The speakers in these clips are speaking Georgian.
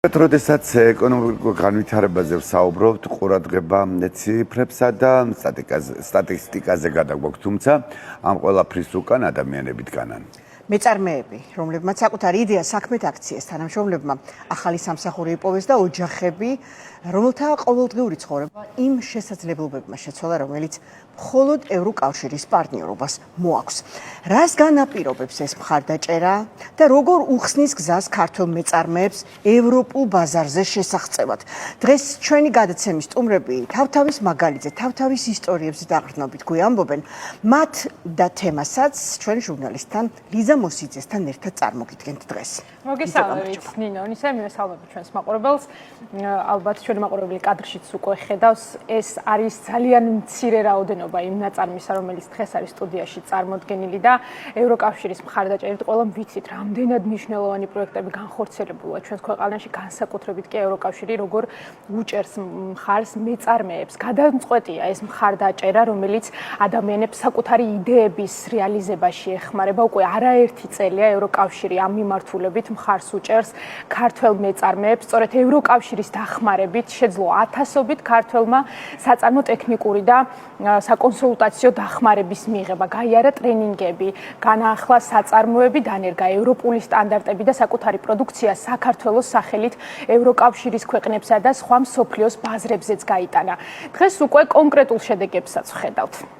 როდესაც ეკონომიკურ განვითარებაზე ვსაუბრობთ, ყურადღება ციფრებსა და სტატისტიკაზე გადაგვაქვს, თუმცა ამ ყველაფრის უკან ადამიანები დგანან. მეწარმეები, რომლებმაც საკუთარი იდეა საქმეთ აქციეს, თანამშრომლებმა ახალი სამსახური იპოვეს და ოჯახები, რომელთა ყოველდღიური ცხოვრება იმ შესაძლებლობებმა შეცვალა, რომელიც მხოლოდ ევროკავშირის პარტნიორობას მოაქვს. რას განაპირობებს ეს მხარდაჭერა და როგორ უხსნის გზას ქართველ მეწარმეებს ევროპულ ბაზარზე შესაღწევად? დღეს ჩვენი გადაცემის სტუმრები თავთავის მაგალითზე, თავთავის ისტორიებზე დაყრდნობით გვიამბობენ, მათ და თემასაც ჩვენ ჟურნალისტთან ლიზა მოსიძესთან ერთად წარმოგიდგენთ დღეს. მოგესალმებით, ნინო, ისე მივესალმებით ჩვენს მაყურებელს. ალბათ ჩვენი მაყურებელი კადრშიც უკვე ხედავს, ეს არის ძალიან მცირე რაოდენობა იმ ნაწარმისა, რომელიც დღეს არის სტუდიაში წარმოდგენილი და ევროკავშირის მხარდაჭერით ყველამ ვიცით, რამდენად მნიშვნელოვანი პროექტები განხორციელებულა ჩვენს ქვეყანაში, განსაკუთრებით კი ევროკავშირი როგორ უჭერს მხარს მეწარმეებს. გადამწყვეტია ეს მხარდაჭერა, რომელიც ადამიანებს საკუთარი იდეების რეალიზებაში ეხმარება. უკვე არაერთი წელია ევროკავშირი ამ მიმართულებით მხარს უჭერს ქართველ მეწარმეებს. სწორედ ევროკავშირის დახმარებით შეძლო ათასობით ქართველმა საწარმო ტექნიკური და საკონსულტაციო დახმარების მიღება, გაიარა ტრენინგები, განაახლა საწარმოები, დანერგა ევროპული სტანდარტები და საკუთარი პროდუქცია საქართველოს სახელით ევროკავშირის ქვეყნებსა და სხვა მსოფლიოს ბაზრებზეც გაიტანა. დღეს უკვე კონკრეტულ შედეგებსაც ვხედავთ.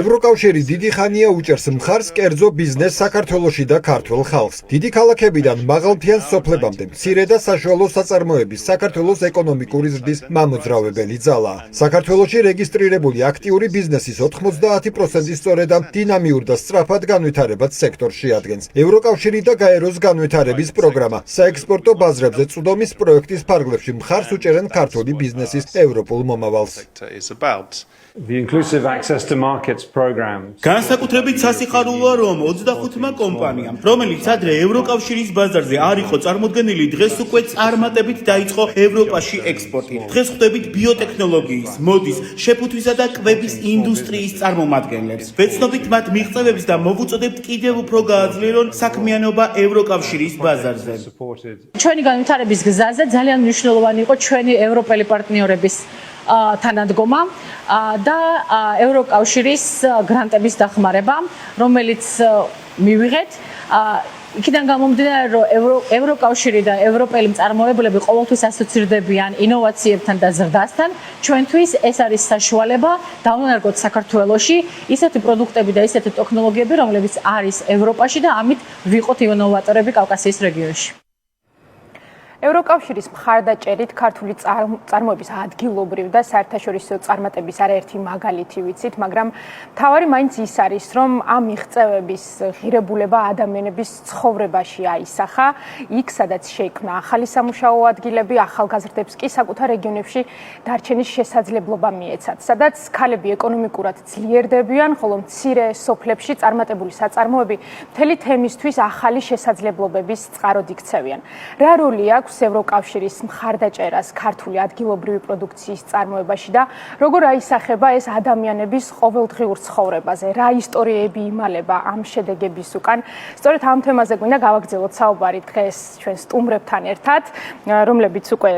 ევროკავშირი დიდი ხანია უჭერს მხარს კერძო ბიზნეს საქართველოში და ქართველ ხალხს. დიდი ქალაქებიდან მაღალმთიან სოფლებამდე მცირე და საშუალო საწარმოების საქართველოს ეკონომიკური ზრდის მამოძრავებელი ძალაა. საქართველოში რეგისტრირებული აქტიური ბიზნესის 90% სწორედ ამ დინამიურ და სწრაფად განვითარებად სექტორში ადგენს. ევროკავშირი და გაეროს განვითარების პროგრამა საექსპორტო ბაზრებზე წვდომის პროექტის ფარგლებში მხარს უჭერენ ქართული ბიზნესის ევროპულ მომავალს. განსაკუთრებით სასიხარულოა, რომ 25 კომპანიამ, რომელიც ადრე ევროკავშირის ბაზარზე არ იყო წარმოდგენილი, დღეს უკვე წარმატებით დაიწყო ევროპაში ექსპორტი. დღეს ხვდებით ბიოტექნოლოგიის, მოდის, შეფუთვისა და კვების ინდუსტრიის წარმომადგენლებს. ვეცნობით მათ მიღწევებს და მოვუწოდებთ კიდევ უფრო გააძლიერონ საქმიანობა ევროკავშირის ბაზარზე. ჩვენი განვითარების გზაზე ძალიან მნიშვნელოვანი იყო ჩვენი ევროპელი პარტნიორების თანადგომა და ევროკავშირის გრანტების დახმარება, რომელიც მივიღეთ. იქიდან გამომდინარე, რომ ევროკავშირი და ევროპელი მწარმოებლები ყოველთვის ასოცირდებიან ინოვაციებთან და ზრდასთან, ჩვენთვის ეს არის საშუალება დავნერგოთ საქართველოში ისეთი პროდუქტები და ისეთი ტექნოლოგიები, რომლებიც არის ევროპაში და ამით ვიყოთ ინოვატორები კავკასიის რეგიონში. ევროკავშირის მხარდაჭერით ქართული წარმოების ადგილობრივ და საერთაშორისო წარმატების არაერთი მაგალითი ვიცით, მაგრამ მთავარი მაინც ის არის, რომ ამ მიღწევების ღირებულება ადამიანების ცხოვრებაში აისახა, იქ სადაც შეიქმნა ახალი სამუშაო ადგილები, ახალგაზრდებს კი საკუთარ რეგიონებში დარჩენის შესაძლებლობა მიეცათ, სადაც ქალები ეკონომიკურად ძლიერდებიან, ხოლო მცირე სოფლებში წარმატებული საწარმოები მთელი თემისთვის ახალი შესაძლებლობების წყაროდ იქცევიან. რა როლი აქვს ევროკავშირის მხარდაჭერას ქართული ადგილობრივი პროდუქციის წარმოებაში და როგორ აისახება ეს ადამიანების ყოველდღიურ ცხოვრებაზე, რა ისტორიები იმალება ამ შედეგების უკან. სწორედ ამ თემაზე გვინდა გავაგრძელოთ საუბარი დღეს ჩვენ სტუმრებთან ერთად, რომლებიც უკვე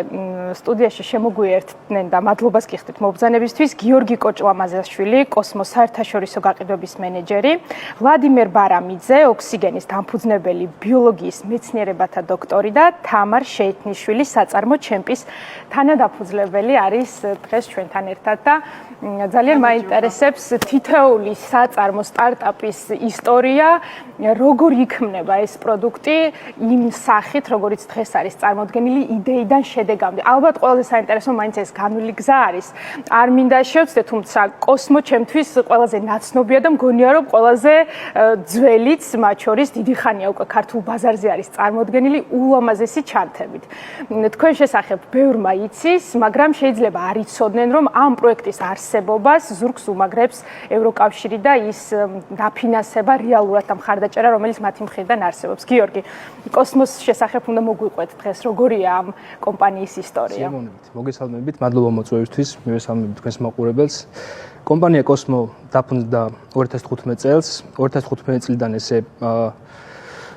სტუდიაში შემოგვიერთდნენ და მადლობას გიხდით მობრძანებისთვის. გიორგი კოჭლამაზაშვილი, კოსმოს საერთაშორისო გაყიდვების მენეჯერი, ვლადიმერ ბარამიძე, ოქსიგენის დამფუძნებელი, ბიოლოგიის მეცნიერებათა დოქტორი და თამარ შეიტნიშვილი, საწარმო ჩემპის თანადაფუძნებელი არის დღეს ჩვენთან ერთად და ძალიან მაინტერესებს თითოეული საწარმო სტარტაპის ისტორია, როგორ იქმნება ეს პროდუქტი იმ სახით, როგორიც დღეს არის წარმოდგენილი იდეიდან შედეგამდე. ალბათ ყველაზე საინტერესო მაინც ეს განვლილი გზა არის. არ მინდა შევცდე, თუმცა კოსმო ჩემთვის ყველაზე ნაცნობია და მგონია, რომ ყველაზე ძველიც მათ შორის დიდი ხანია უკვე ქართულ ბაზარზე არის წარმოდგენილი ულამაზესი ჩანთები. განმარტებით. თქვენ შესახებ ბევრმა იცის, მაგრამ შეიძლება არ იცოდნენ, რომ ამ პროექტის არსებობას ზურგს უმაგრებს ევროკავშირი და ის დაფინანსება რეალურად ამ მხარდაჭერა, რომელიც მათი მხრიდან არსებობს. გიორგი, კოსმოსის შესახებ უნდა მოგვიყვეთ დღეს, როგორია ამ კომპანიის ისტორია. მოგესალმებით, მადლობა მოწვევისთვის, მივესალმებით თქვენს მაყურებელს. კომპანია კოსმო დაფუძნდა 2015 წელს. 2015 წლიდან ესე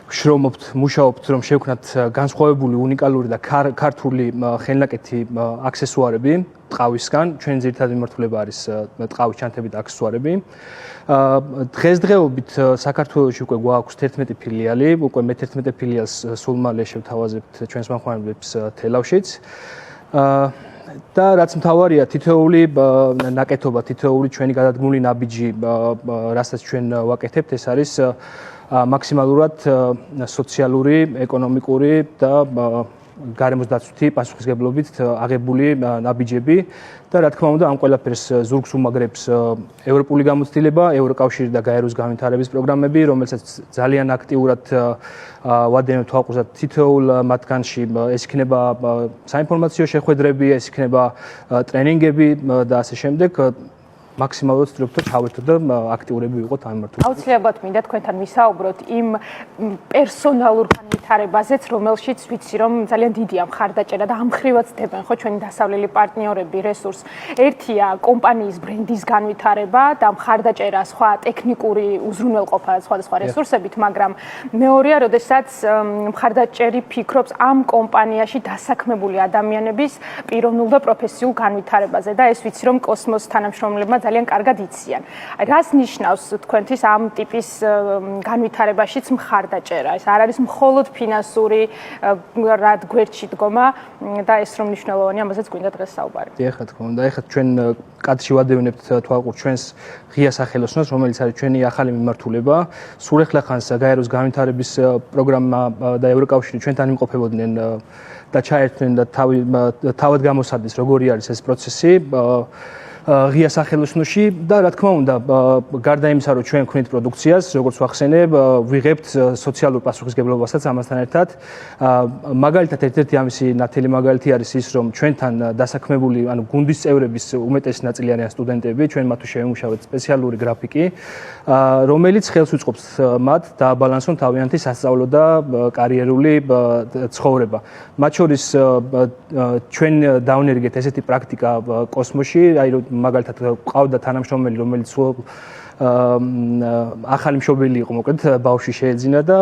მუშაობთ, რომ შევქნათ განსხვავებული, უნიკალური და ქართული ხელნაკეთი აქსესუარები ტყავისგან. ჩვენი ძირითადი მიმართულება არის ტყავის ჩანთები და აქსესუარები. დღესდღეობით საქართველოში უკვე გვაქვს 11 ფილიალი, უკვე მე-11 ფილიალს სულ მალე შევთავაზებთ ჩვენს მომხმარებლებს თელავშიც. და რაც მთავარია, თითოეული ნაკეთობა, თითოეული ჩვენი გადადგმული ნაბიჯი, რასაც ჩვენ ვაკეთებთ, ეს არის მაქსიმალურად სოციალური, ეკონომიკური და გარემოს დაცვითი პასუხისმგებლობით აღებული ნაბიჯები და რა თქმა უნდა ამ ყველაფერს ზურგს უმაგრებს ევროპული გამოცდილება, ევროკავშირი და გაეროს განვითარების პროგრამები, რომელსაც ძალიან აქტიურად ვადევნებთ თვალყურსა თითოეულ მათგანში. ეს იქნება საინფორმაციო შეხვედრები, ეს იქნება ტრენინგები და ასე შემდეგ. მაქსიმალურად ვწრებთ და ჩავერთოთ და აქტიურები ვიყოთ ამ მიმართულებით. აუცილებლად მინდა თქვენთან ვისაუბროთ იმ პერსონალურ განვითარებაზეც, რომელშიც ვიცი, რომ ძალიან დიდია მხარდაჭერა და ამ ხრივაც დებენ ხო ჩვენი დასავლელი პარტნიორები რესურს. ერთია კომპანიის ბრენდის განვითარება და მხარდაჭერა სხვა ტექნიკური უზრუნველყოფა სხვადასხვა რესურსებით, მაგრამ მეორეა, როდესაც მხარდაჭერი ფიქრობს ამ კომპანიაში დასაქმებული ადამიანების პიროვნულ და პროფესიულ განვითარებაზე და ეს ვიცი, რომ კოსმოს თანამშრომლებმა ძალიან კარგად იციან. რას ნიშნავს თქვენთვის ამ ტიპის განვითარებაშიც მხარდაჭერა? ეს არ არის მხოლოდ ფინანსური რად გვერდში დგომა და ეს რომ მნიშვნელოვანია, ამაზეც გვინდა დღეს საუბარი. ეხლა თქო უნდა, ეხლა ჩვენ კადრში ვადევნებთ თვალყურ ჩვენს ღია სახელოსნოს, რომელიც არის ჩვენი ახალი მიმართულება. სულ ეხლახანს გაეროს განვითარების პროგრამა და ევროკავშირი ჩვენთან იმყოფებოდნენ და ჩაერთვნენ და თავად გამოსადეს როგორი არის ეს პროცესი. ღია სახელოსნოში და რა თქმა უნდა გარდა იმისა რომ ჩვენ ვქნით პროდუქციას როგორც ვახსენებ ვიღებთ სოციალურ პასუხისმგებლობასაც ამასთან ერთად მაგალითად ერთ-ერთი ამისი ნათელი მაგალითი არის ის რომ ჩვენთან დასაქმებული ანუ გუნდის წევრების უმეტესი ნაწილი არიან სტუდენტები ჩვენ მათთვის შევიმუშავეთ სპეციალური გრაფიკი რომელიც ხელს უწყობს მათ დააბალანსონ თავიანთი სასწავლო და კარიერული ცხოვრება მათ შორის ჩვენ დავნერგეთ ესეთი პრაქტიკა კოსმოსში აი რომ მაგალითად ყავდა თანამშრომელი რომელიც ახალი მშობელი იყო მოკლედ ბავშვი შეეძინა და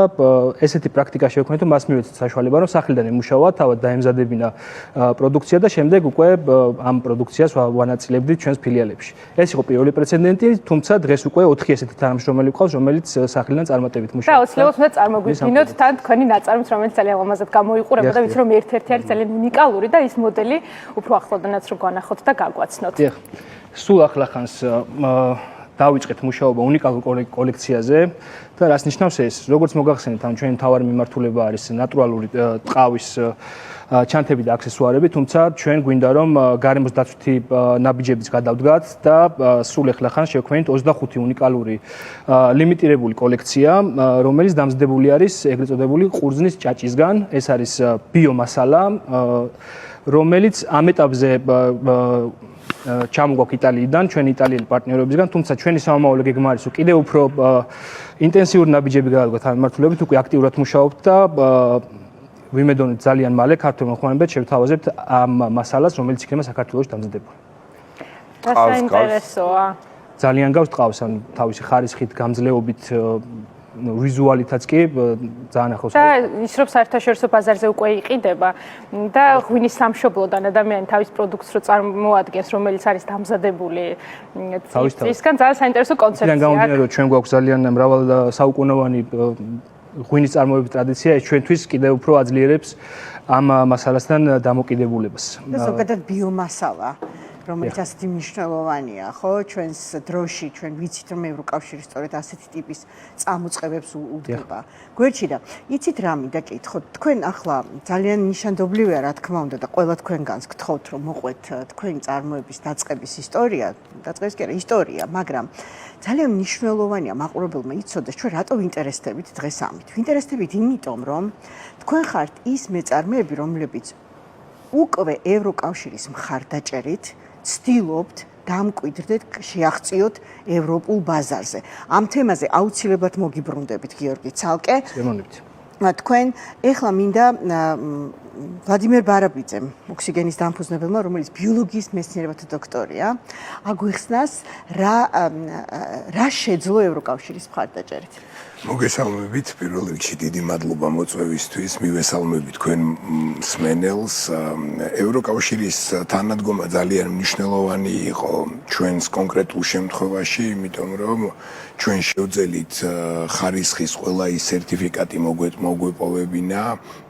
ესეთი პრაქტიკა შევქმნით რომ მას მივეცეთ საშუალება რომ სახლიდან ემუშავა თავად დაემზადებინა პროდუქცია და შემდეგ უკვე ამ პროდუქციას ვანაწილებდით ჩვენს ფილიალებში ეს იყო პირველი პრეცედენტი თუმცა დღეს უკვე 4 ესეთი თანამშრომელი გვყავს რომელიც სახლიდან წარმატებით მუშაობს და აუცილებლად უნდა წარმოგვიდგინოთ თან თქვენი ნაწარმიც რომელიც ძალიან ლამაზად გამოიყურება და ვიცი რომ ერთ-ერთი არის ძალიან უნიკალური და ის მოდელი უფრო ახლოდანაც რო განახოთ და გაგვაცნოთ სულ ახლახანს დავიწყეთ მუშაობა უნიკალურ კოლექციაზე და რას ნიშნავს ეს? როგორც მოგახსენეთ, ამ ჩვენი მთავარი მიმართულება არის ნატურალური ტყავის ჩანთები და აქსესუარები, თუმცა ჩვენ გვინდა რომ გარემოს დაცვითი ნაბიჯებიც გადავდგათ და სულ ახლახანს შევქმნით 25 უნიკალური ლიმიტირებული კოლექცია, რომელიც დამზადებული არის ეგრეთ წოდებული ყურძნის ჭაჭისგან, ეს არის ბიომასალა, რომელიც ამ ეტაპზე ჩამოგვაქვს იტალიიდან, ჩვენი იტალიელი პარტნიორებისგან, თუმცა ჩვენი სამომავლო გეგმა არის, რომ კიდევ უფრო ინტენსიური ნაბიჯები გადავდგათ ამ მიმართულებით, უკვე აქტიურად მუშაობთ და ვიმედოვნით ძალიან მალე ქართულ მომხმარებელს შევთავაზებთ ამ მასალას, რომელიც იქნება საქართველოში დამზადებული. საინტერესოა. ძალიან გავს ტყავს, ანუ თავისი ხარისხით, გამძლეობით ვიზუალითაც კი ძალიან ახლოს და ის რომ საერთაშორისო ბაზარზე უკვე იყიდება და ღვინის სამშობლოდან ადამიანი თავის პროდუქტს რო წარმოადგენს რომელიც არის დამზადებული ისგან ძალიან საინტერესო კონცეფცია. გამომდინარე რომ ჩვენ გვაქვს ძალიან მრავალ საუკუნოვანი ღვინის წარმოების ტრადიცია ეს ჩვენთვის კიდევ უფრო აძლიერებს ამ მასალასთან დამოკიდებულებას. და ზოგადად ბიომასალა რომელიც ასეთი მნიშვნელოვანია, ხო? ჩვენს დროში ჩვენ ვიცით, რომ ევროკავშირი სწორედ ასეთი ტიპის წამოწყებებს უდგება. გვერდში და იცით რა მინდა კითხოთ, თქვენ ახლა ძალიან ნიშანდობლივია, რა თქმა უნდა და ყველა თქვენგანს გთხოვთ, რომ მოყვეთ თქვენი წარმოების დაწყების ისტორია, დაწყების კი არა, ისტორია, მაგრამ ძალიან მნიშვნელოვანია მაყურებელმა იცოდეს, ჩვენ რატო ვინტერესდებით დღეს ამით. ვინტერესდებით იმიტომ, რომ თქვენ ხართ ის მეწარმეები, რომლებიც უკვე ევროკავშირის მხარდაჭერით ცდილობთ დამკვიდრდეთ, შეაღწიოთ ევროპულ ბაზარზე. ამ თემაზე აუცილებლად მოგიბრუნდებით, გიორგი ცალკე. გემოვნებით. თქვენ ეხლა მინდა ვლადიმერ ბარაბიძემ, ოქსიგენის დამფუძნებელმა, რომელიც ბიოლოგიის მეცნიერებათა დოქტორია, აგვიხსნას რა შეძლო ევროკავშირის მხარდაჭერით. მოგესალმებით, პირველ რიგში დიდი მადლობა მოწვევისთვის, მივესალმებით თქვენ მსმენელს. ევროკავშირის თანადგომა ძალიან მნიშვნელოვანი იყო ჩვენს კონკრეტულ შემთხვევაში, იმიტომ რომ ჩვენ შევძელით ხარისხის ყველა ის სერტიფიკატი მოგვეპოვებინა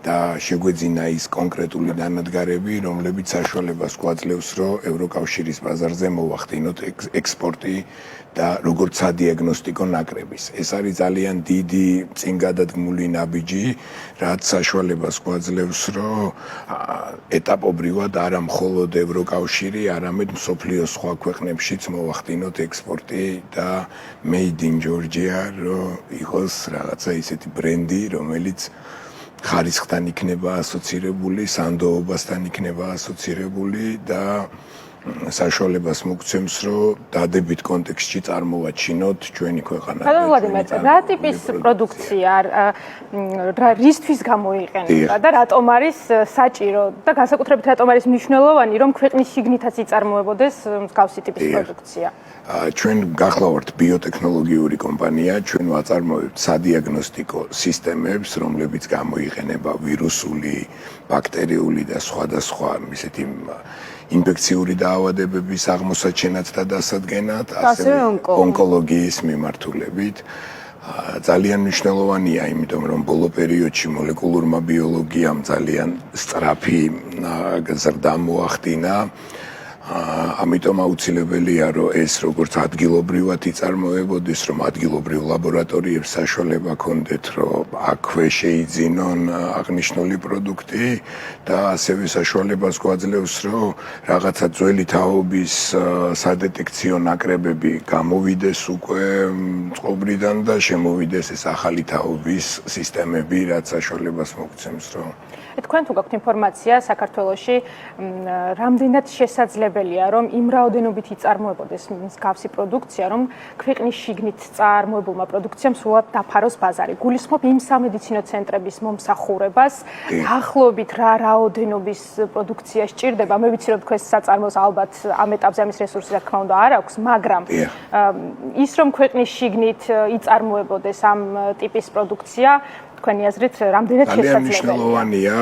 და შეგვეძინა ის კონკრეტული დანადგარები, რომლებიც საშუალებას გვაძლევს, რომ ევროკავშირის ბაზარზე მოვახდინოთ ექსპორტი და როგორც სადიაგნოსტიკო ნაკრების. ეს არის ძალიან დიდი წინგადადგმული ნაბიჯი, რაც საშუალებას გვაძლევს, რომ ეტაპობრივად არა მხოლოდ ევროკავშირი, არამედ მსოფლიოს სხვა ქვეყნებშიც მოვახდინოთ ექსპორტი და Made in Georgia, რომ იყოს რაღაცა ისეთი ბრენდი, რომელიც ხარისხთან იქნება ასოცირებული, სანდოობასთან იქნება ასოცირებული და საშუალებას მოგცემს, რომ დადებით კონტექსტში წარმოვაჩინოთ ჩვენი ქვეყანა. ვლადიმერ, რა ტიპის პროდუქცია, რისთვის გამოიყენება და რატომ არის საჭირო და განსაკუთრებით რატომ არის მნიშვნელოვანი, რომ ქვეყნის შიგნითაც იწარმოებოდეს მსგავსი ტიპის პროდუქცია? ჩვენ გახლავართ ბიოტექნოლოგიური კომპანია, ჩვენ ვაწარმოებთ სადიაგნოსტიკო სისტემებს, რომლებიც გამოიყენება ვირუსული, ბაქტერიული და სხვადასხვა ისეთი ინფექციური დაავადებების აღმოსაჩენად და დასადგენად, ასევე ონკოლოგიის მიმართულებით. ძალიან მნიშვნელოვანია, იმიტომ რომ ბოლო პერიოდში მოლეკულურმა ბიოლოგიამ ძალიან სწრაფი ზრდა მოახდინა. ამიტომ აუცილებელია, რომ ეს როგორც ადგილობრივად იწარმოებოდეს, რომ ადგილობრივ ლაბორატორიებს საშუალება ჰქონდეთ, რომ აქვე შეიძინონ აღნიშნული პროდუქტი და ასევე საშუალებას გვაძლევს, რომ რაღაცა ძველი თაობის სადეტექციო ნაკრებები გამოვიდეს უკვე წყობრიდან და შემოვიდეს ეს ახალი თაობის სისტემები, რაც საშუალებას მოგცემს, რომ თქვენ თუ გაქვთ ინფორმაცია საქართველოში რამდენად შესაძლებელია რომ იმ რაოდენობით იწარმოებოდეს მსგავსი პროდუქცია რომ ქვეყნის შიგნით წარმოებულმა პროდუქციამ სულად დაფაროს ბაზარი. გულისხმობ იმ სამედიცინო ცენტრების მომსახურებას, ახლობით რა რაოდენობის პროდუქცია სჭირდება. მე ვიცი რომ თქვენ საწარმოს ალბათ ამ ეტაპზე ამის რესურსი რა თქმა უნდა არ აქვს, მაგრამ ის რომ ქვეყნის შიგნით იწარმოებოდეს ამ ტიპის პროდუქცია თქვენი აზრით რამდენად შესაძლებელია? მნიშვნელოვანია,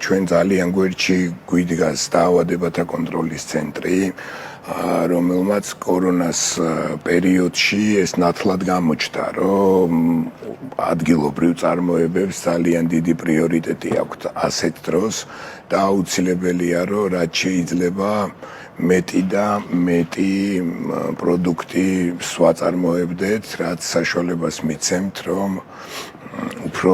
ჩვენ ძალიან გვერდში გვიდგას დაავადებათა კონტროლის ცენტრი, რომელმაც კორონას პერიოდში ეს ნათლად გამოჩნდა, რომ ადგილობრივ წარმოებებს ძალიან დიდი პრიორიტეტი აქვთ ასეთ დროს და აუცილებელია, რომ რაც შეიძლება მეტი და მეტი პროდუქტი ვაწარმოებდეთ, რაც საშუალებას მიცემთ, რომ უფრო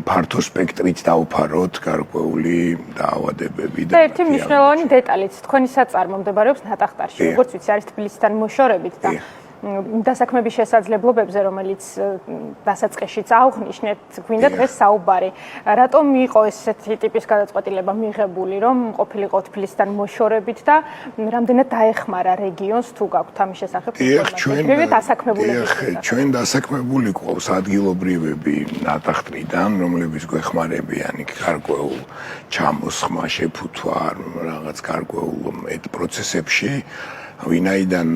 ფართო სპექტრით დავფაროთ გარკვეული დაავადებები და ერთი მნიშვნელოვანი დეტალიც თქვენი საწარმო მდებარეობს ნატახტარში, როგორც ვიცი, არის თბილისთან მოშორებით და დასაქმების შესაძლებლობებზე, რომელიც დასაწყისშიც აღვნიშნეთ, გვინდა დღეს საუბარი. რატომ იყო ესეთი ტიპის გადაწყვეტილება მიღებული, რომ ყოფილიყო თბილისთან მოშორებით და რამდენად დაეხმარა რეგიონს, თუ გაქვთ ამის შესახებ ინფორმაცია? ჩვენ დასაქმებული გვყავს ადგილობრივები ნატახტრიდან, რომლებიც გვეხმარებიან იქ გარკვეულ ჩამოსხმა, შეფუთვა, რაღაც გარკვეულ პროცესებში. ვინაიდან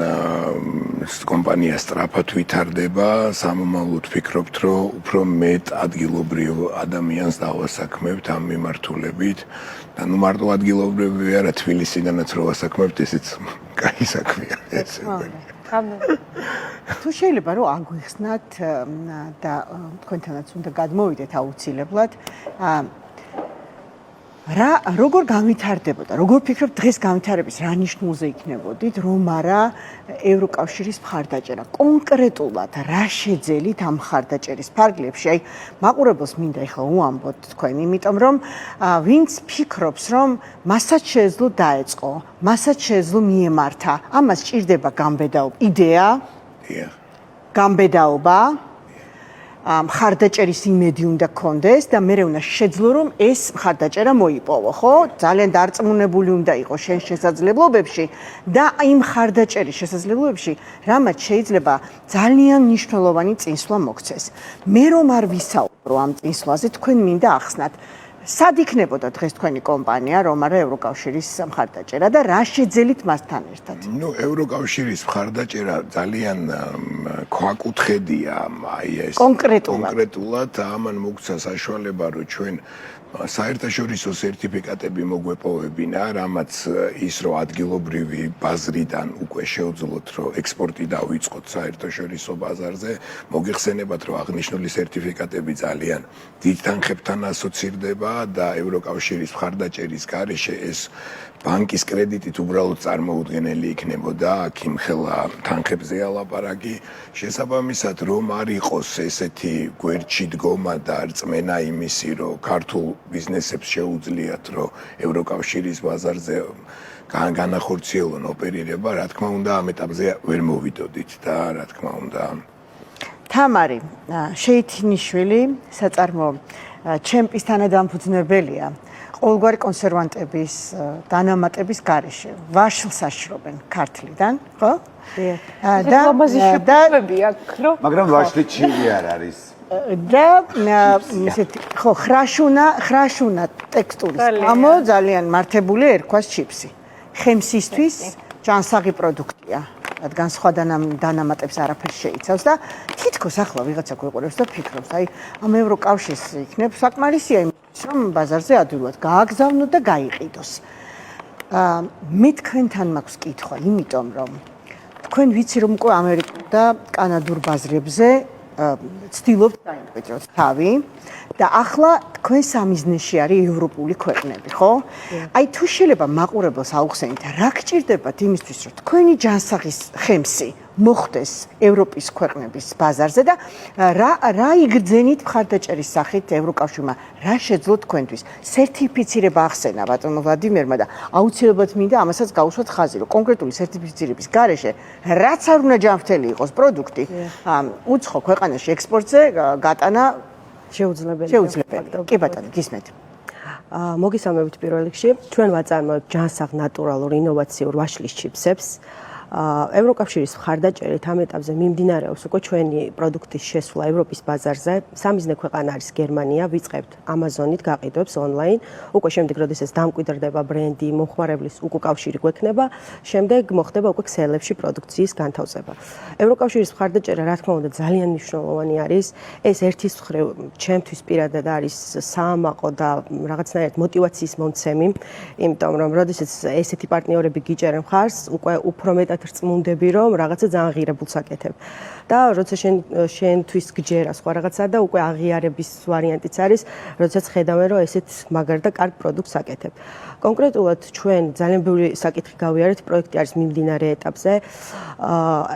კომპანია სწრაფად ვითარდება, სამომავლოდ ვფიქრობთ, რომ უფრო მეტ ადგილობრივ ადამიანს დავასაქმებთ ამ მიმართულებით. და ნუ მარტო ადგილობრივი არა, თბილისიდანაც რო ვასაქმებთ, ესეც კაი საქმეა. თუ შეიძლება რომ აგვიხსნათ და თქვენთანაც უნდა გადმოვიდეთ აუცილებლად როგორ განვითარდებოდა? როგორ ფიქრობთ დღეს განვითარების რა ნიშნულზე იქნებოდით, რომ არა ევროკავშირის მხარდაჭერა? კონკრეტულად რა შეძელით ამ მხარდაჭერის ფარგლებში? აი, მაყურებელს მინდა ეხლა უამბოთ თქვენ, იმიტომ რომ ვინც ფიქრობს, რომ მასაც შეეძლო დაეწყო, მასაც შეეძლო მიემართა, ამას ჭირდება გამბედაობა, იდეა, გამბედაობა, მხარდაჭერის იმედი უნდა გქონდეს და მე უნდა შეძლო რომ ეს მხარდაჭერა მოიპოვო, ხო? ძალიან დარწმუნებული უნდა იყოს შენ შესაძლებლობებში და იმ მხარდაჭერის შესაძლებლობებში, რამაც შეიძლება ძალიან მნიშვნელოვანი წინსვლა მოქცეს. მე რომ არ ვისაუბრო ამ წინსვლაზე, თქვენ მინდა ახსნათ. სად იქნებოდა დღეს თქვენი კომპანია, რომ არა ევროკავშირის მხარდაჭერა და რა შეძელით მასთან ერთად? ნუ ევროკავშირის მხარდაჭერა ძალიან ქვაკუთხედია, აი ეს კონკრეტულად ამან მოგცა საშუალება, რომ ჩვენ საერთაშორისო სერტიფიკატები მოგვეპოვებინა, რამაც ის რომ ადგილობრივი ბაზრიდან უკვე შეუძლოთ, რომ ექსპორტი დავიწყოთ საერთაშორისო ბაზარზე, მოგეხსენებათ, რომ აღნიშნული სერტიფიკატები ძალიან დიდ თანხებთან ასოცირდება და ევროკავშირის მხარდაჭერის გარეშე ეს ბანკის კრედიტით უბრალოდ წარმოუდგენელი იქნებოდა, აქ იმხელა თანხებზეა ლაპარაკი, შესაბამისად რომ არ იყოს ესეთი გვერდში დგომა და რწმენა იმისი, რომ ქართულ ბიზნესებს შეუძლიათ, რომ ევროკავშირის ბაზარზე განახორციელონ ოპერირება, რა თქმა უნდა, ამ ეტაპზე ვერ მოვიდოდით და რა თქმა უნდა. თამარი შეითინიშვილი, საწარმო ჩემპის თანადამფუძნებელია. ყოველგვარი კონსერვანტების დანამატების გარეშე ვაშლს აშრობენ ქართლიდან, ხო? და ლამაზი შეფერები აქვს, რომ მაგრამ ვაშლი ჩივი არ არის. და ისეთი ხო ხრაშუნა ტექსტურის გამო ძალიან მართებული ერქვას ჩიპსი. ხემსისთვის ჯანსაღი პროდუქტია, რადგან სხვა დანამატებს არაფერს შეიცავს და თითქოს ახლა ვიღაცა გვეყურებს და ფიქრობს, აი ამ ევროკავშირს იქნებ საკმარისია იმის რომ ბაზარზე ადვილად გააგზავნოთ და გაიყიდოს. მე თქვენთან მაქვს კითხვა, იმიტომ რომ თქვენ ვიცი რომ უკვე ამერიკულ და კანადურ ბაზრებზე ცდილობთ დაიმკვიდროთ თავი და ახლა თქვენ სამიზნეში არის ევროპული ქვეყნები, ხო? აი თუ შეიძლება მაყურებელს აუხსენით, რა გჭირდებათ იმისთვის, რომ თქვენი ჯანსაღის ხემსი მოხდეს ევროპის ქვეყნების ბაზარზე და რა იგრძენით მხარდაჭერის სახით ევროკავშირმა, რა შეძლო თქვენთვის? სერტიფიცირება ახსენა ბატონო ვლადიმერმა და აუცილებლად მინდა ამასაც გაუსვათ ხაზი, რომ კონკრეტული სერტიფიცირების გარეშე რაც არ უნდა ჯანმრთელი იყოს პროდუქტი, უცხო ქვეყანაში ექსპორტზე გატანა შეუძლებელი. კი ბატონო, გისმენთ. მოგისალმებით პირველ რიგში, ჩვენ ვაწარმოებთ ჯანსაღ ნატურალურ ინოვაციურ ვაშლის ჩიპსებს. ევროკავშირის მხარდაჭერით ამ ეტაპზე მიმდინარეობს უკვე ჩვენი პროდუქტის შესვლა ევროპის ბაზარზე. სამიზნე ქვეყანა არის გერმანია, ვიწყებთ ამაზონით გაყიდვებს ონლაინ. უკვე შემდეგ როდესაც დამკვიდრდება ბრენდი, მომხმარებლის უკავშირი გვექნება, შემდეგ მოხდება უკვე ქსელებში პროდუქციის განთავსება. ევროკავშირის მხარდაჭერა, რა თქმა უნდა, ძალიან მნიშვნელოვანი არის. ეს ერთის მხრივ ჩემთვის პირადად არის საამაყო და რაღაცნაირად მოტივაციის მომცემი, იმიტომ რომ როდესაც ესეთი პარტნიორები გიჭერენ მხარს, უკვე უფრო მეტად რწმუნდები რომ რაღაცა ძალიან ღირებულს აკეთებ და როცა შენთვის გჯერა სხვა რაღაცა და უკვე აღიარების ვარიანტიც არის, როდესაც ხედავენ რომ ესეთ მაგარ და კარგ პროდუქტს აკეთებ. კონკრეტულად ჩვენ ძალიან ბევრი საკითხი გავიარეთ, პროექტი არის მიმდინარე ეტაპზე.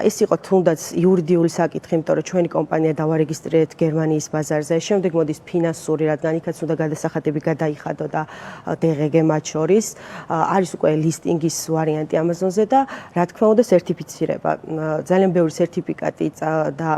ეს იყო თუნდაც იურიდიული საკითხი, იმიტომ რომ ჩვენი კომპანია დავარეგისტრირეთ გერმანიის ბაზარზე, შემდეგ მოდის ფინანსური, რადგან იქაც უნდა გადასახადები გადაიხადო და DGG მათ შორის. არის უკვე ლისტინგის ვარიანტი ამაზონზე და რა თქმა უნდა სერტიფიცირება. ძალიან ბევრი სერტიფიკატი და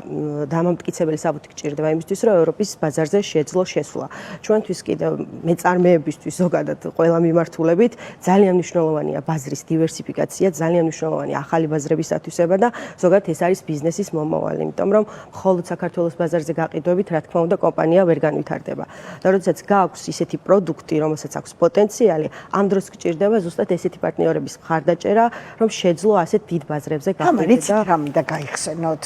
დამამტკიცებელი საბუთი გჭირდება იმისთვის, რომ ევროპის ბაზარზე შეძლო შესვლა. ჩვენთვის კიდევ მეწარმეებისთვის ზოგადად ყველა მიმართულებით ძალიან მნიშვნელოვანია ბაზრის დივერსიფიკაცია, ძალიან მნიშვნელოვანია ახალი ბაზრების ათვისება და ზოგადად ეს არის ბიზნესის მომავალი, იმიტომ რომ მხოლოდ საქართველოს ბაზარზე გაყიდვებით, რა თქმა უნდა, კომპანია ვერ განვითარდება. და როდესაც გააქვს ისეთი პროდუქტი, რომელსაც აქვს პოტენციალი, ამ დროს გჭირდება ზუსტად ესეთი პარტნიორების მხარდაჭერა, რომ შეძლო ასეთ დიდ ბაზრებზე გაყიდვა და რა მინდა გაიხსენოთ.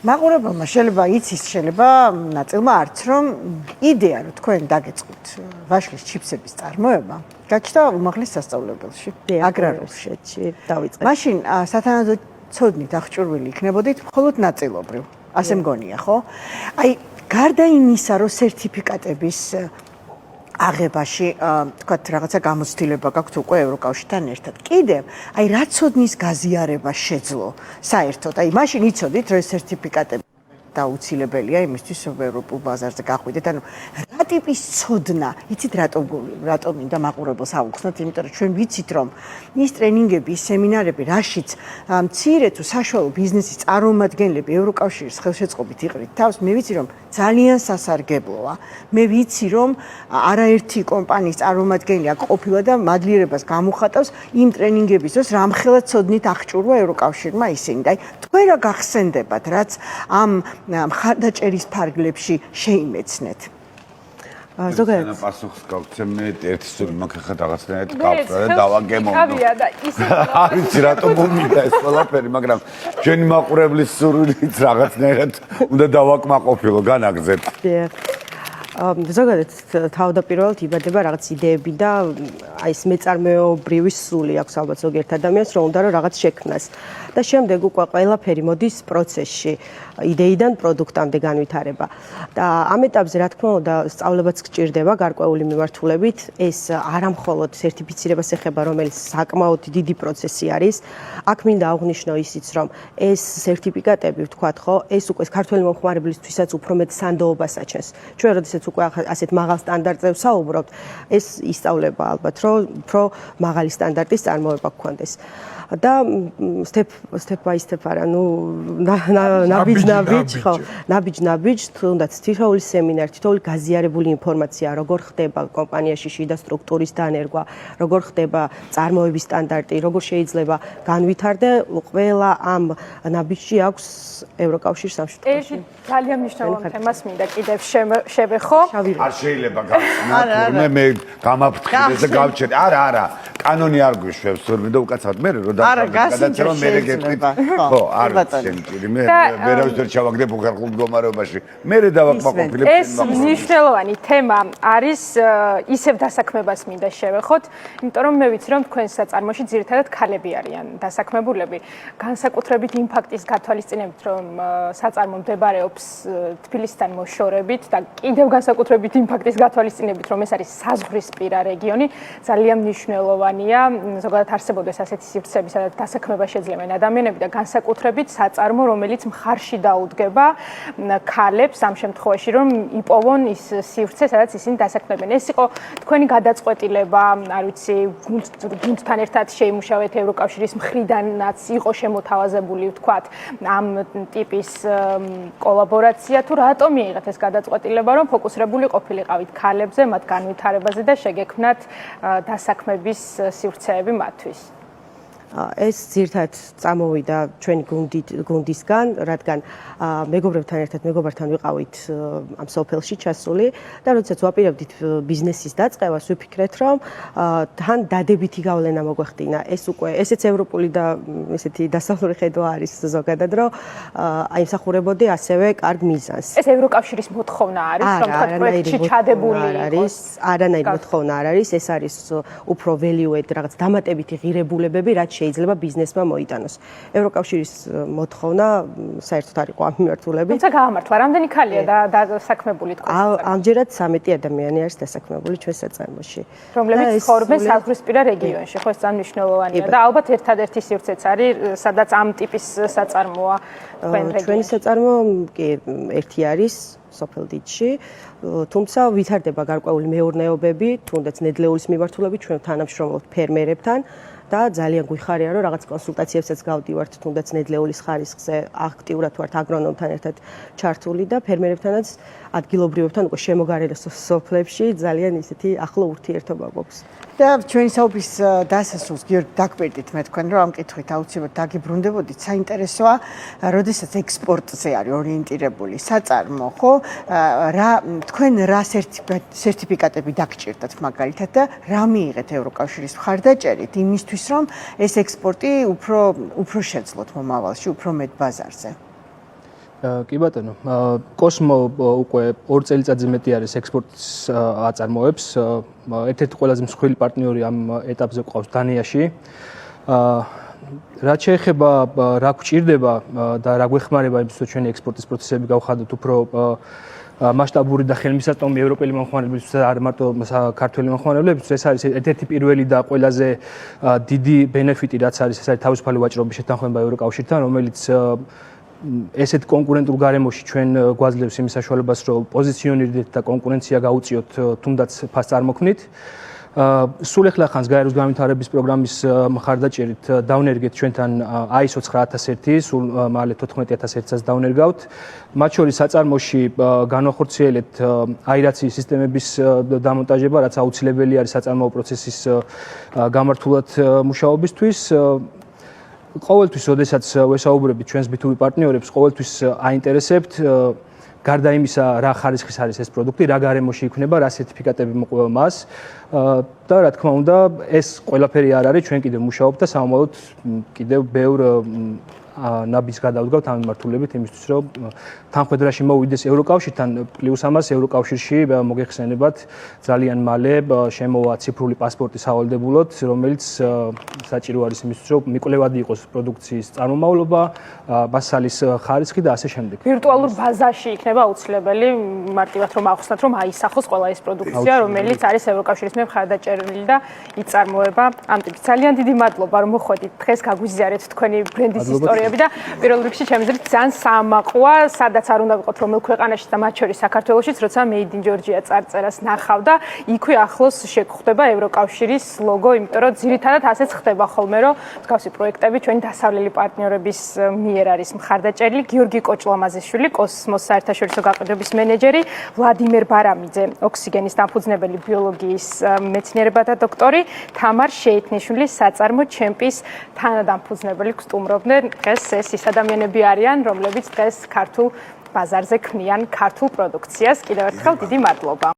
მაყურებელმა შეიძლება იცის, შეიძლება ნაწილმა არც რომ იდეა რომ თქვენ დაგეწყოთ ვაშლის ჩიპსების წარმოება, გაჩნდა უმაღლეს სასწავლებელში, აგრარულ შეში დავიწყეთ. მაშინ სათანადო ცოდნით აღჭურვილი იქნებოდით მხოლოდ ნაწილობრივ. ასე მგონია, ხო? აი, გარდა იმისა, რომ სერტიფიკატების აღებაში თქვათ რაღაცა გამოცდილება გაქვთ უკვე ევროკავშირთან ერთად. კიდევ აი რა ცოდნის გაზიარება შეძლო საერთოდ. აი მაშინ იცოდით რომ სერტიფიკატები დაუცილებელია იმისთვის რომ ევროპულ ბაზარზე გახვიდეთ. ანუ რა ტიპის ცოდნა, იცით რატომ მინდა მაყურებელს ავუხსნათ, იმიტომ რომ ჩვენ ვიცით რომ ის ტრენინგები, ის სემინარები, რაშიც მცირე თუ საშუალო ბიზნესის წარმომადგენლები ევროკავშირის ხელშეწყობით იყრით თავს, მე ვიცი რომ ძალიან სასარგებლოა. მე ვიცი რომ არაერთი კომპანიის წარმომადგენელი აქ ყოფილა და მადლიერებას გამოხატავს იმ ტრენინგების დროს რამხელა ცოდნით აღჭურვა ევროკავშირმა ისინი. და აი თქვენ რა გახსენდებათ, რაც ამ მხარდაჭერის ფარგლებში შეიმეცნეთ? ზოგადად პასუხს გავცემ მე ერთი სულ მაგახად რაღაცნაირად გავწრა და დავაგემო. არ ვიცი რატომ მომიდა ეს ყველაფერი, მაგრამ ჩვენი მაყურებლის სურვილით რაღაცნაირად უნდა დავაკმაყოფილო, განაგზეთ. ზოგადად თავდაპირველად იბადება რაღაც იდეები და აი ეს მეწარმეობრივი სული აქვს ალბათ ზოგიერთ ადამიანს, რომ უნდა რომ რაღაც შექმნას. და შემდეგ უკვე ყველაფერი მოდის პროცესში, იდეიდან პროდუქტამდე განვითარება. და ამ ეტაპზე რა თქმა უნდა სწავლებაც გჭირდება გარკვეული მიმართულებით, ეს არამხოლოდ სერტიფიცირებას ეხება, რომელიც საკმაოდ დიდი პროცესი არის. აქ მინდა აღვნიშნო ისიც, რომ ეს სერტიფიკატები, ვთქვათ ხო, ეს უკვე ქართველი მომხმარებლისთვისაც უფრო მეტ სანდოობას აჩენს. ჩვენ როდესაც უკვე ასეთ მაღალ სტანდარტზე ვსაუბრობთ, ეს ისწავლება ალბათ, რომ უფრო მაღალი სტანდარტის წარმოება გქონდეს. და step by step არა, ნუ ნაბიჯ, თუნდაც თითოეული სემინარი, თითოეული გაზიარებული ინფორმაცია, როგორ ხდება კომპანიაში შიდა სტრუქტურის დანერგვა, როგორ ხდება წარმოების სტანდარტი, როგორ შეიძლება განვითარდა, ყველა ამ ნაბიჯში აქვს ევროკავშირს ამ შემთხვევაში. ეს ძალიან მნიშვნელოვანი თემას მინდა კიდევ შევეხო. არ შეიძლება გავხსნა, მე გამაფრთხილე და გავჩერე. არა, კანონი არ გვიშვებს, თორემ და უკაცრავად მე რო გადაცემა მე გეტყვით. ხო, არ შემჭირი. მე ვერავისდროს ჩავაგდებ უხერხულ მდგომარეობაში. მე დავაკმაყოფილებ. ეს მნიშვნელოვანი თემა არის, ისევ დასაქმებას მინდა შევეხოთ, იმიტომ რომ მე ვიცი რომ თქვენ საწარმოში ძირითადად ქალები არიან დასაქმებულები. განსაკუთრებით იმ ფაქტის გათვალისწინებით, რომ საწარმო მდებარეობს თბილისთან მოშორებით და კიდევ განსაკუთრებით იმ ფაქტის გათვალისწინებით, რომ ეს არის საზღვრისპირა რეგიონი, ძალიან მნიშვნელოვანია. ზოგადად არსებობდეს ასეთი სივრცეები, სადაც დასაქმება შეძლებენ ადამიანები და განსაკუთრებით საწარმო, რომელიც მხარში დაუდგება ქალებს ამ შემთხვევაში, რომ იპოვონ ის სივრცე, სადაც ისინი დასაქმებენ. ეს იყო თქვენი გადაწყვეტილება, არ ვიცი, გუნდთან ერთად შეიმუშავეთ ევროკავშირის მხრიდანაც იყო შემოთავაზებული, ვთქვათ, ამ ტიპის კოლაბორაცია თუ რატომ მიიღეთ ეს გადაწყვეტილება, რომ ფოკუსირებული ყოფილიყავით ქალებზე, მათ განვითარებაზე და შეგექმნათ დასაქმების სივრცეები მათთვის? ეს ძირთად წამოვიდა ჩვენი გუნდისგან, რადგან მეგობრებთან ვიყავით ამ სოფელში ჩასული და როდესაც ვაპირებდით ბიზნესის დაწყებას, ვიფიქრეთ, რომ თან დადებითი გავლენა მოგვეხდინა. ეს უკვე ესეც ევროპული და ესეთი დასავლური ხედვა არის ზოგადად, რომ აიმსახურებოდი ასევე კარგ მიზანს. ეს ევროკავშირის მოთხოვნა არის, რომ თქვა პროექტში ჩადებული არის, არანაირი მოთხოვნა არ არის, ეს არის უფრო value-ed რაღაც დამატებითი ღირებულებები, რაც შეიძლება ბიზნესმა მოიტანოს. ევროკავშირის მოთხოვნა საერთოდ არ იყო ამ მიმართულებით. თუმცა გაამართლა, რამდენი ქალია დასაქმებული თქვენ? ამჯერად 13 ადამიანი არის დასაქმებული ჩვენ საწარმოში. რომლებიც ცხოვრობენ საზღვრისპირა რეგიონში, ხო ეს ძალიან მნიშვნელოვანია და ალბათ ერთადერთი სივრცეც არის, სადაც ამ ტიპის საწარმოა თქვენ რეგიონში. ჩვენი საწარმო კი ერთი არის სოფელდიტში, თუმცა ვითარდება გარკვეული მეურნეობები, თუნდაც ნედლეულის მიმართულებით ჩვენ თანამშრომლობთ ფერმერებთან. და ძალიან გვიხარია, რომ რაღაც კონსულტაციებსაც გავდივართ, თუნდაც ნედლეულის ხარისხზე აქტიურად ვართ აგრონომთან ერთად ჩართული და ფერმერებთანაც ადგილობრივებთან უკვე შემოგარენილ სოფლებში ძალიან ისეთი ახლო ურთიერთობა გვაქვს. და ჩვენი საუბრის დასასრულს გიორგი დაგპირდით მე თქვენ რომ ამ კითხვით აუცილებლად დაგიბრუნდებოდით. საინტერესოა, როდესაც ექსპორტზე არის ორიენტირებული საწარმო, ხო? თქვენ რა სერტიფიკატები დაგჭირდათ მაგალითად და რა მიიღეთ ევროკავშირის მხარდაჭერით იმისთვის, რომ ეს ექსპორტი უფრო შეძლოთ მომავალში, უფრო მეტ ბაზარზე? კი ბატონო, კოსმო უკვე 2 წელიწადზე მეტი არის ექსპორტის აწარმოებს. ერთ-ერთი ყველაზე მსხვილი პარტნიორი ამ ეტაპზე გვყავს დანიაში. რაც შეეხება რა გვჭირდება და რა გვეხმარება იმისთვის, რომ ჩვენი ექსპორტის პროცესები გავხადოთ უფრო მასშტაბური და ხელმისაწვდომი ევროპელი მომხმარებლებისთვის და არ მარტო ქართველი მომხმარებლებისთვის ეს არის ერთ-ერთი პირველი და ყველაზე დიდი ბენეფიტი რაც არის ეს არის თავისუფალი ვაჭრობის შეთანხმება ევროკავშირთან რომელიც ესეთ კონკურენტულ გარემოში ჩვენ გვაძლევს იმის საშუალებას რომ პოზიციონირდეთ და კონკურენცია გაუწიოთ თუნდაც ფას წარმოქმნით სულ ახლა ხანს გაეროს განვითარების პროგრამის მხარდაჭერით დავნერგეთ ჩვენთან ISO 9001 სულ მალე 14001-ს დავნერგავთ მათ შორის საწარმოში განვახორციელეთ აირაციის სისტემების დამონტაჟება რაც აუცილებელი არის საწარმოო პროცესის გამართულად მუშაობისთვის ყოველთვის როდესაც ვესაუბრებით ჩვენს B2B პარტნიორებს ყოველთვის აინტერესებთ გარდა იმისა რა ხარისხის არის ეს პროდუქტი რა გარემოში იქნება რა სერტიფიკატები მოყვება მას და რა თქმა უნდა ეს ყველაფერი არ არის ჩვენ კიდევ მუშაობთ და სამომავლოდ კიდევ ბევრ ნაბიჯს გადავდგავთ ამ მიმართულებით იმისთვის რომ თანხმედრაში მოვიდეს ევროკავშირთან პლუს ამას ევროკავშირში მოგეხსენებათ ძალიან მალე შემოვა ციფრული პასპორტი სავალდებულოდ რომელიც საჭირო არის იმისთვის რომ მიკვლევადი იყოს პროდუქციის წარმომავლობა მასალის ხარისხი და ასე შემდეგ ვირტუალურ ბაზაში იქნება აუცილებელი მარტივად რომ ახსნათ რომ აისახოს ყველა ეს პროდუქცია რომელიც არის ევროკავშირის მიერ მხარდაჭერილი და იწარმოება ამ ტიპის ძალიან დიდი მადლობა რომ მოხვედით დღეს გაგვიზიარეთ თქვენი ბრენდის ისტორია და პირველ რიგში ჩემი აზრით ძალიან საამაყოა, სადაც არ უნდა ვიყოთ რომელ ქვეყანაში და მათ შორის საქართველოშიც, როცა Made in Georgia წარწერას ნახავ და იქვე ახლოს შეგხვდება ევროკავშირის ლოგო, იმიტომ რომ ძირითადად ასეც ხდება ხოლმე, რომ მსგავსი პროექტები ჩვენი დასავლელი პარტნიორების მიერ არის მხარდაჭერილი. გიორგი კოჭლამაზიშვილი, კოსმოს საერთაშორისო გაყიდვების მენეჯერი, ვლადიმერ ბარამიძე, ოქსიგენის დამფუძნებელი ბიოლოგიის მეცნიერებათა დოქტორი, თამარ შეიტნიშვილი, საწარმო ჩემპის თანადამფუძნებელი გსტუმრობდნენ. ეს ის ადამიანები არიან, რომლებიც დღეს ქართულ ბაზარზე ქმნიან ქართულ პროდუქციას. კიდევ ერთხელ დიდი მადლობა.